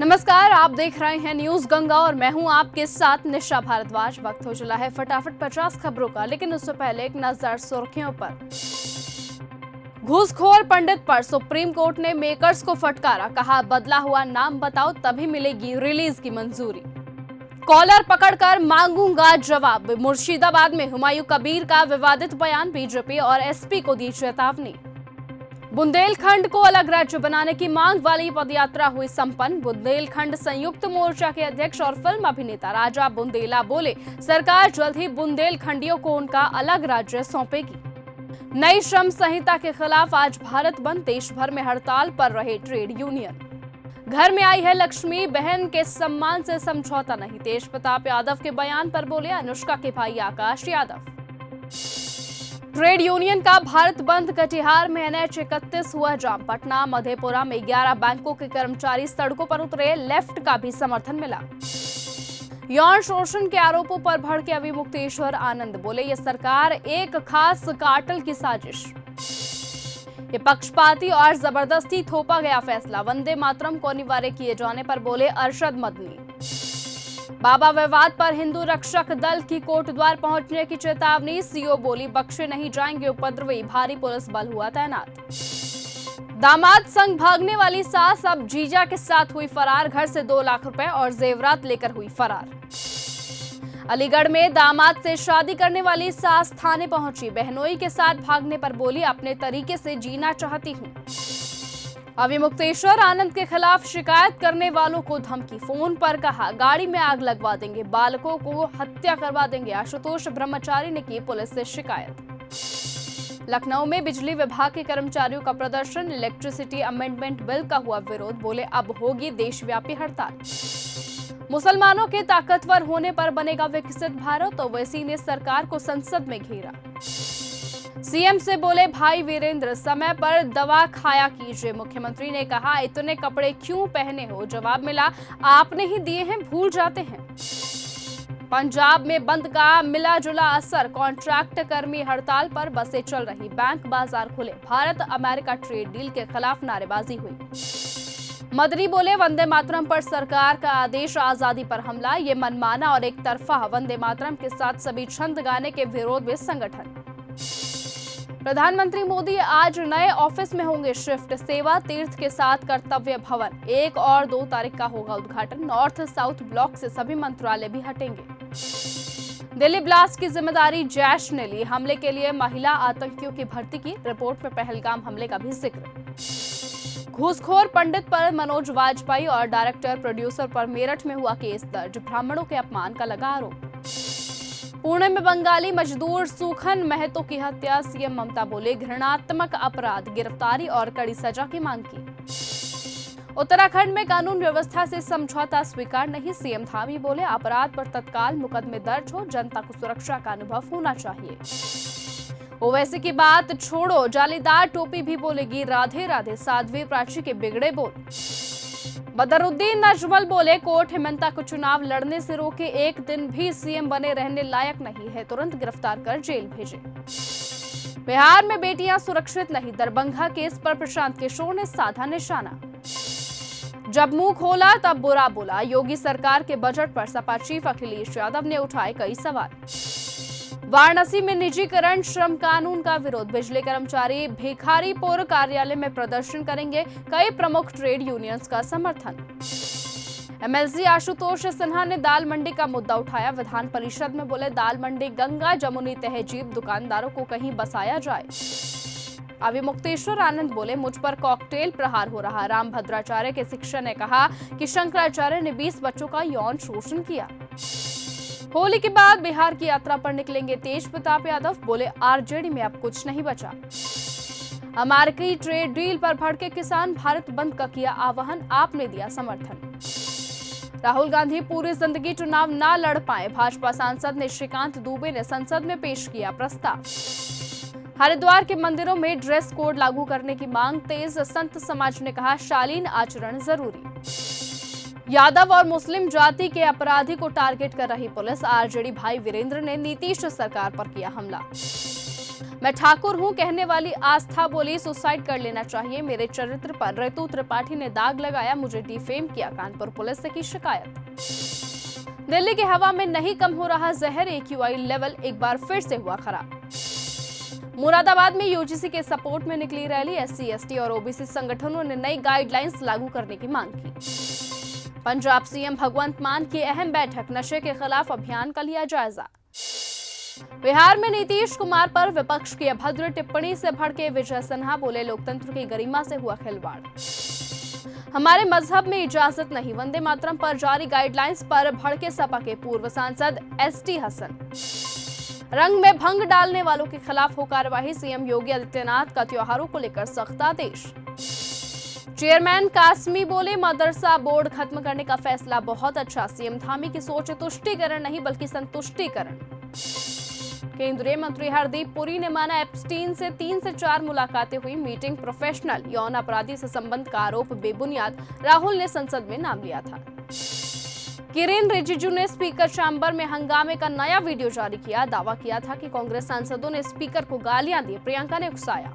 नमस्कार, आप देख रहे हैं न्यूज गंगा और मैं हूं आपके साथ निशा भारद्वाज। वक्त हो चला है फटाफट 50 खबरों का, लेकिन उससे पहले एक नजर सुर्खियों पर। घूसखोर पंडित पर सुप्रीम कोर्ट ने मेकर्स को फटकारा, कहा बदला हुआ नाम बताओ तभी मिलेगी रिलीज की मंजूरी। कॉलर पकड़कर मांगूंगा जवाब, मुर्शिदाबाद में हुमायूं कबीर का विवादित बयान, बीजेपी और एसपी को दी चेतावनी। बुंदेलखंड को अलग राज्य बनाने की मांग वाली पदयात्रा हुई संपन्न। बुंदेलखंड संयुक्त मोर्चा के अध्यक्ष और फिल्म अभिनेता राजा बुंदेला बोले, सरकार जल्द ही बुंदेलखंडियों को उनका अलग राज्य सौंपेगी। नई श्रम संहिता के खिलाफ आज भारत बंद, देश भर में हड़ताल पर रहे ट्रेड यूनियन। घर में आई है लक्ष्मी, बहन के सम्मान से समझौता नहीं, तेज प्रताप यादव के बयान पर बोले अनुष्का के भाई आकाश यादव। ट्रेड यूनियन का भारत बंद, कटिहार में NH 31 हुआ जाम। पटना मधेपुरा में 11 बैंकों के कर्मचारी सड़कों पर उतरे, लेफ्ट का भी समर्थन मिला। यौन शोषण के आरोपों पर भड़के अभी मुक्तेश्वर आनंद, बोले ये सरकार एक खास कार्टेल की साजिश। ये पक्षपाती और जबरदस्ती थोपा गया फैसला। वंदे मातरम को अनिवार्य किए जाने पर बोले अरशद मदनी। बाबा विवाद पर हिंदू रक्षक दल की कोटद्वार पहुंचने की चेतावनी, सीओ बोली बख्शे नहीं जाएंगे उपद्रवी, भारी पुलिस बल हुआ तैनात। दामाद संग भागने वाली सास अब जीजा के साथ हुई फरार, घर से 2 लाख रुपए और जेवरात लेकर हुई फरार। अलीगढ़ में दामाद से शादी करने वाली सास थाने पहुंची, बहनोई के साथ भागने पर बोली अपने तरीके से जीना चाहती हूं। अभी मुक्तेश्वर आनंद के खिलाफ शिकायत करने वालों को धमकी, फोन पर कहा गाड़ी में आग लगवा देंगे, बालकों को हत्या करवा देंगे। आशुतोष ब्रह्मचारी ने की पुलिस से शिकायत। लखनऊ में बिजली विभाग के कर्मचारियों का प्रदर्शन, इलेक्ट्रिसिटी अमेंडमेंट बिल का हुआ विरोध, बोले अब होगी देशव्यापी हड़ताल। मुसलमानों के ताकतवर होने पर बनेगा विकसित भारत, ओवैसी ने सरकार को संसद में घेरा। सीएम से बोले भाई वीरेंद्र समय पर दवा खाया कीजिए, मुख्यमंत्री ने कहा इतने कपड़े क्यों पहने हो, जवाब मिला आपने ही दिए हैं भूल जाते हैं। पंजाब में बंद का मिला जुला असर, कॉन्ट्रैक्ट कर्मी हड़ताल पर, बसें चल रही, बैंक बाजार खुले, भारत अमेरिका ट्रेड डील के खिलाफ नारेबाजी हुई। मदनी बोले वंदे मातरम पर सरकार का आदेश, आजादी पर हमला, ये मनमाना और एक तरफा। वंदे मातरम के साथ सभी छंद गाने के विरोध में संगठन। प्रधानमंत्री मोदी आज नए ऑफिस में होंगे शिफ्ट, सेवा तीर्थ के साथ कर्तव्य भवन। 1 और 2 तारीख का होगा उद्घाटन। नॉर्थ साउथ ब्लॉक से सभी मंत्रालय भी हटेंगे। दिल्ली ब्लास्ट की जिम्मेदारी जैश ने ली, हमले के लिए महिला आतंकियों की भर्ती की, रिपोर्ट में पहलगाम हमले का भी जिक्र। घूसखोर पंडित पर मनोज वाजपेयी और डायरेक्टर प्रोड्यूसर पर मेरठ में हुआ केस दर्ज, ब्राह्मणों के अपमान का लगा आरोप। पुणे में बंगाली मजदूर सुखन महतो की हत्या, सीएम ममता बोले घृणात्मक अपराध, गिरफ्तारी और कड़ी सजा की मांग की। उत्तराखंड में कानून व्यवस्था से समझौता स्वीकार नहीं, सीएम धामी बोले अपराध पर तत्काल मुकदमे दर्ज हो, जनता को सुरक्षा का अनुभव होना चाहिए। ओवैसी की बात छोड़ो, जालीदार टोपी भी बोलेगी राधे राधे, साध्वी प्राची के बिगड़े बोल। बदरुद्दीन अजमल बोले कोर्ट हेमंता को चुनाव लड़ने से रोके, एक दिन भी सीएम बने रहने लायक नहीं है, तुरंत गिरफ्तार कर जेल भेजे। बिहार में बेटियां सुरक्षित नहीं, दरभंगा केस पर प्रशांत किशोर ने साधा निशाना। जब मुंह खोला तब बुरा बोला, योगी सरकार के बजट पर सपा चीफ अखिलेश यादव ने उठाए कई सवाल। वाराणसी में निजीकरण श्रम कानून का विरोध, बिजली कर्मचारी भिखारीपुर कार्यालय में प्रदर्शन करेंगे, कई प्रमुख ट्रेड यूनियंस का समर्थन। एमएलसी आशुतोष सिन्हा ने दाल मंडी का मुद्दा उठाया, विधान परिषद में बोले दाल मंडी गंगा जमुनी तहजीब, दुकानदारों को कहीं बसाया जाए। अभी मुक्तेश्वर आनंद बोले मुझ पर कॉकटेल प्रहार हो रहा, राम भद्राचार्य के शिक्षक ने कहा कि शंकराचार्य ने 20 बच्चों का यौन शोषण किया। होली के बाद बिहार की यात्रा पर निकलेंगे तेज प्रताप यादव, बोले आरजेडी में अब कुछ नहीं बचा। अमेरिकी ट्रेड डील पर भड़के किसान, भारत बंद का किया आह्वान, आपने दिया समर्थन। राहुल गांधी पूरी जिंदगी चुनाव न लड़ पाए, भाजपा सांसद ने श्रीकांत दुबे ने संसद में पेश किया प्रस्ताव। हरिद्वार के मंदिरों में ड्रेस कोड लागू करने की मांग तेज, संत समाज ने कहा शालीन आचरण जरूरी। यादव और मुस्लिम जाति के अपराधी को टारगेट कर रही पुलिस, आरजेडी भाई वीरेंद्र ने नीतीश सरकार पर किया हमला। मैं ठाकुर हूं कहने वाली आस्था बोली सुसाइड कर लेना चाहिए, मेरे चरित्र पर ऋतु त्रिपाठी ने दाग लगाया, मुझे डिफेम किया, कानपुर पुलिस से की शिकायत। दिल्ली की हवा में नहीं कम हो रहा जहर, AQI लेवल एक बार फिर से हुआ खराब। मुरादाबाद में यूजीसी के सपोर्ट में निकली रैली, SC, ST और OBC संगठनों ने नई गाइडलाइंस लागू करने की मांग की। पंजाब CM भगवंत मान की अहम बैठक, नशे के खिलाफ अभियान का लिया जायजा। बिहार में नीतीश कुमार पर विपक्ष की अभद्र टिप्पणी से भड़के विजय सिन्हा, बोले लोकतंत्र की गरिमा से हुआ खिलवाड़, हमारे मजहब में इजाजत नहीं। वंदे मातरम पर जारी गाइडलाइंस पर भड़के सपा के पूर्व सांसद ST हसन। रंग में भंग डालने वालों के खिलाफ हो कार्रवाई, CM योगी आदित्यनाथ का त्योहारों को लेकर सख्त आदेश। चेयरमैन कासमी बोले मदरसा बोर्ड खत्म करने का फैसला बहुत अच्छा, CM धामी की सोच तुष्टीकरण नहीं बल्कि संतुष्टीकरण। केंद्रीय मंत्री हरदीप पुरी ने माना एप्स्टीन से 3 से 4 मुलाकातें हुई, मीटिंग प्रोफेशनल, यौन अपराधी से संबंध का आरोप बेबुनियाद, राहुल ने संसद में नाम लिया था। किरेन रिजिजू ने स्पीकर चैम्बर में हंगामे का नया वीडियो जारी किया, दावा किया था कि कांग्रेस सांसदों ने स्पीकर को गालियां दी, प्रियंका ने उकसाया।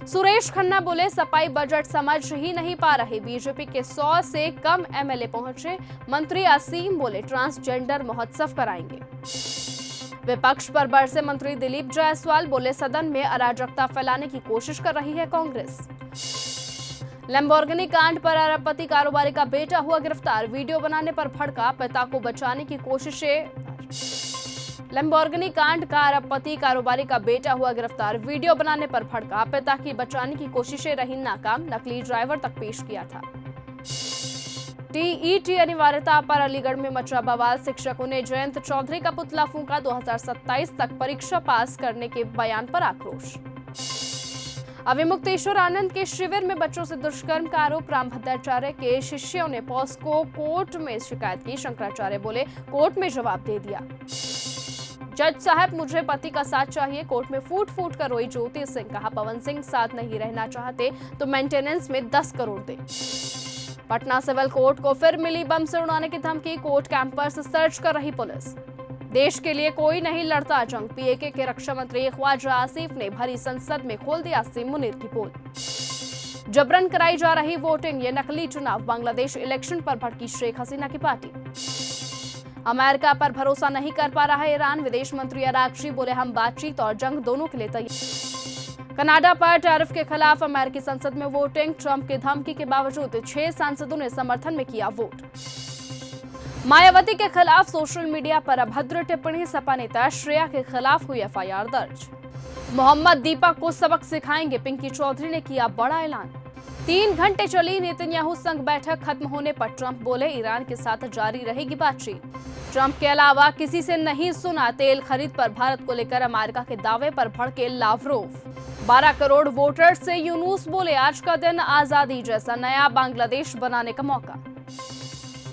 सुरेश खन्ना बोले सफाई बजट समझ ही नहीं पा रहे, बीजेपी के 100 से कम MLA पहुंचे। मंत्री असीम बोले ट्रांसजेंडर महोत्सव कराएंगे। विपक्ष पर बरसे मंत्री दिलीप जायसवाल, बोले सदन में अराजकता फैलाने की कोशिश कर रही है कांग्रेस। लैम्बोर्गिनी कांड पर अरबपति कारोबारी का बेटा हुआ गिरफ्तार, वीडियो बनाने पर भड़का, पिता को बचाने की कोशिशें। लैम्बोर्गिनी कांड का अरबपति कारोबारी का बेटा हुआ गिरफ्तार, वीडियो बनाने पर भड़का, पिता की बचाने की कोशिशें रही नाकाम, नकली ड्राइवर तक पेश किया था। TET अनिवार्यता पर अलीगढ़ में मचा बवाल, शिक्षकों ने जयंत चौधरी का पुतला फूंका, 2027 तक परीक्षा पास करने के बयान पर आक्रोश। अभिमुक्तेश्वर आनंद के शिविर में बच्चों से दुष्कर्म का आरोप, रामभद्राचार्य के शिष्यों ने पॉस्को कोर्ट में शिकायत की, शंकराचार्य बोले कोर्ट में जवाब दे दिया। जज साहब मुझे पति का साथ चाहिए, कोर्ट में फूट फूट कर रोई ज्योति सिंह, कहा पवन सिंह साथ नहीं रहना चाहते तो मेंटेनेंस में 10 करोड़ दे। पटना सिविल कोर्ट को फिर मिली बम से उड़ाने की धमकी, कोर्ट कैंपस सर्च कर रही पुलिस। देश के लिए कोई नहीं लड़ता जंग, PAK के रक्षा मंत्री ख्वाजा आसिफ ने भरी संसद में खोल दिया आसिम मुनीर की पोल। जबरन कराई जा रही वोटिंग, ये नकली चुनाव, बांग्लादेश इलेक्शन पर भड़की शेख हसीना की पार्टी। अमेरिका पर भरोसा नहीं कर पा रहा ईरान, विदेश मंत्री अरागची बोले हम बातचीत और जंग दोनों के लिए तैयार। कनाडा पर टैरिफ के खिलाफ अमेरिकी संसद में वोटिंग, ट्रंप की धमकी के बावजूद 6 सांसदों ने समर्थन में किया वोट। मायावती के खिलाफ सोशल मीडिया पर अभद्र टिप्पणी, सपा नेता श्रेया के खिलाफ हुई FIR दर्ज। मोहम्मद दीपक को सबक सिखाएंगे, पिंकी चौधरी ने किया बड़ा ऐलान। 3 घंटे चली नेतन्याहू संग बैठक, खत्म होने पर ट्रंप बोले ईरान के साथ जारी रहेगी बातचीत। ट्रंप के अलावा किसी से नहीं सुना तेल खरीद पर भारत को लेकर अमेरिका के दावे पर भड़के लावरोव। 12 करोड़ वोटर्स से यूनुस बोले आज का दिन आजादी जैसा नया बांग्लादेश बनाने का मौका।